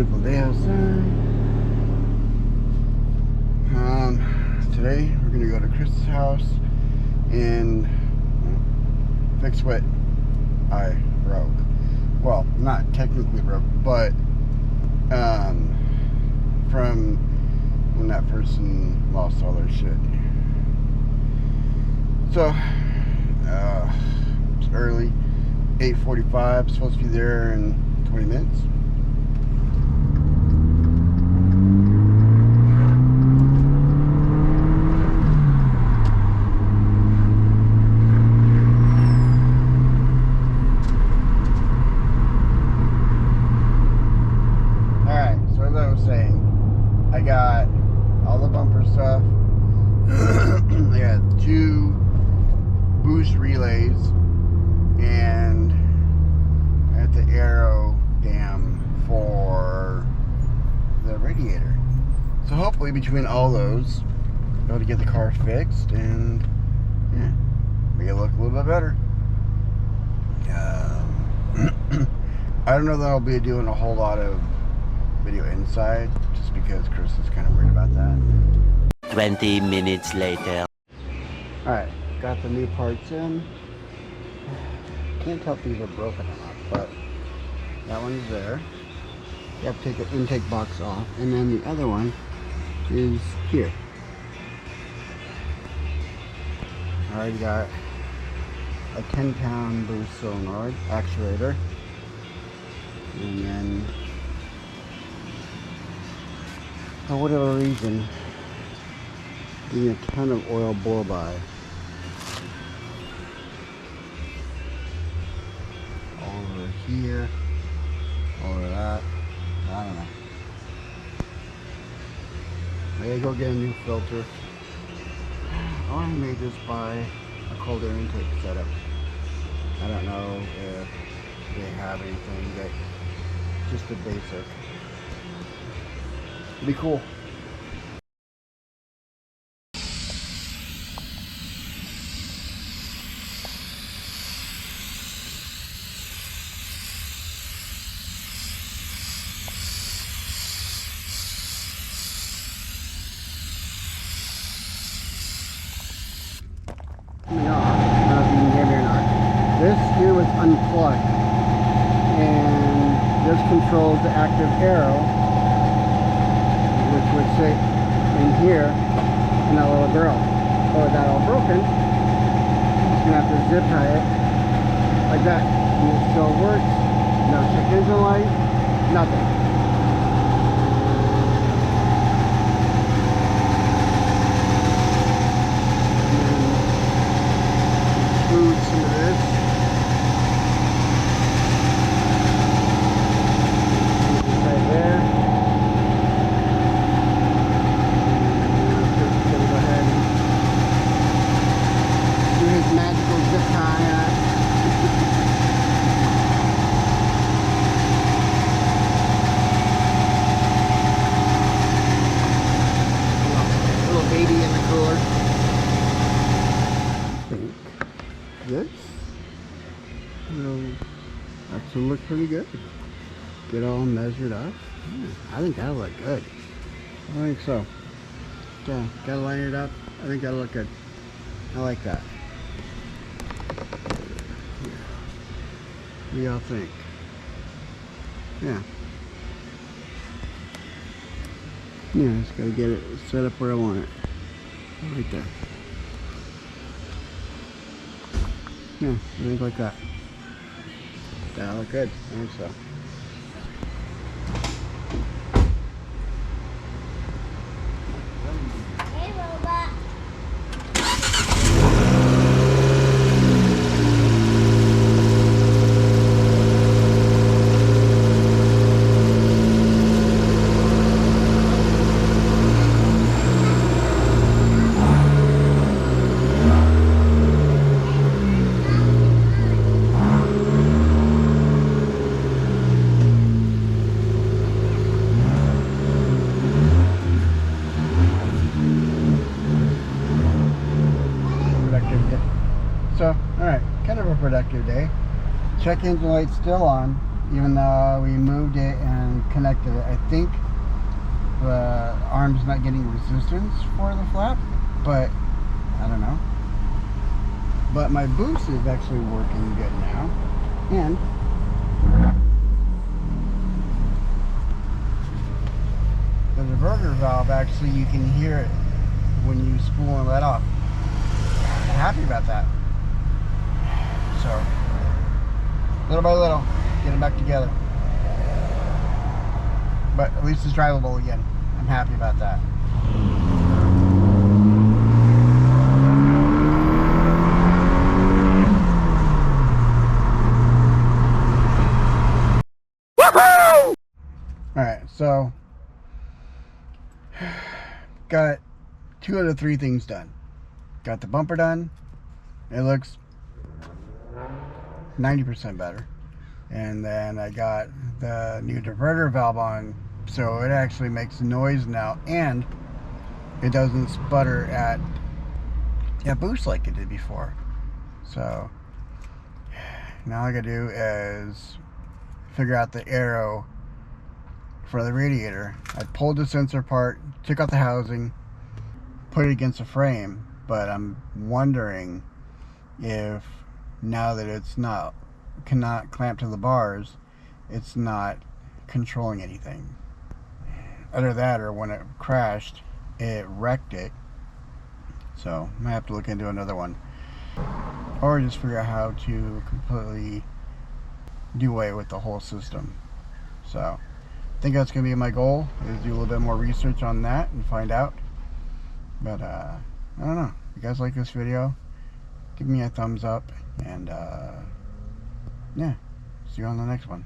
beautiful day outside. Today we're gonna go to Chris's house and fix what I broke. Well, not technically broke, but from when that person lost all their shit. So it's early, 8:45. Supposed to be there in 20 minutes. Alright, so as I was saying, I got all the bumper stuff. I got 2 boost relays and at the aero dam for the radiator. So hopefully between all those, I'll be able to get the car fixed and yeah, make it look a little bit better. I don't know that I'll be doing a whole lot of video inside just because Chris is kind of worried about that. 20 minutes later. Alright, got the new parts in. Can't tell if these are broken or not, but that one's there. You have to take the intake box off, and then the other one is here. I already got a 10-pound boost solenoid actuator, and then for whatever reason, getting a ton of oil bore by. Over here, over that, I don't know. I gotta go get a new filter. I want to make this by a cold air intake setup. I don't know if they have anything, but just the basic. It'd be cool. This here was unplugged, and this controls the active arrow, which would sit in here in that little barrel. So with that all broken, I'm just gonna have to zip tie it like that. And it still works. No check engine light, nothing. Include some of this. This actually look pretty good. Get all measured up. Yeah, I think that'll look good. I think so. Yeah, gotta line it up. I think that'll look good. I like that. What do y'all think? Yeah. Yeah, just gotta get it set up where I want it. Right there. Yeah, I think like that. That'll look good. I think so. Hey, robot. So, alright, kind of a productive day. Check engine light's still on, even though we moved it and connected it. I think the arm's not getting resistance for the flap, but I don't know. But my boost is actually working good now. And the diverter valve, actually you can hear it when you spool and let off. I'm happy about that. So little by little, get it back together. But at least it's drivable again. I'm happy about that. Alright, so got 2 out of 3 things done. Got the bumper done. It looks 90% better. And then I got the new diverter valve on, so it actually makes noise now, and it doesn't sputter at boost like it did before. So now all I gotta do is figure out the arrow for the radiator. I pulled the sensor apart, took out the housing, put it against the frame, but I'm wondering if now that it's cannot clamp to the bars, it's not controlling anything. Either that, or when it crashed, it wrecked it. So I might have to look into another one, or just figure out how to completely do away with the whole system. So I think that's gonna be my goal, is do a little bit more research on that and find out. But I don't know. If you guys like this video, give me a thumbs up, and yeah, see you on the next one.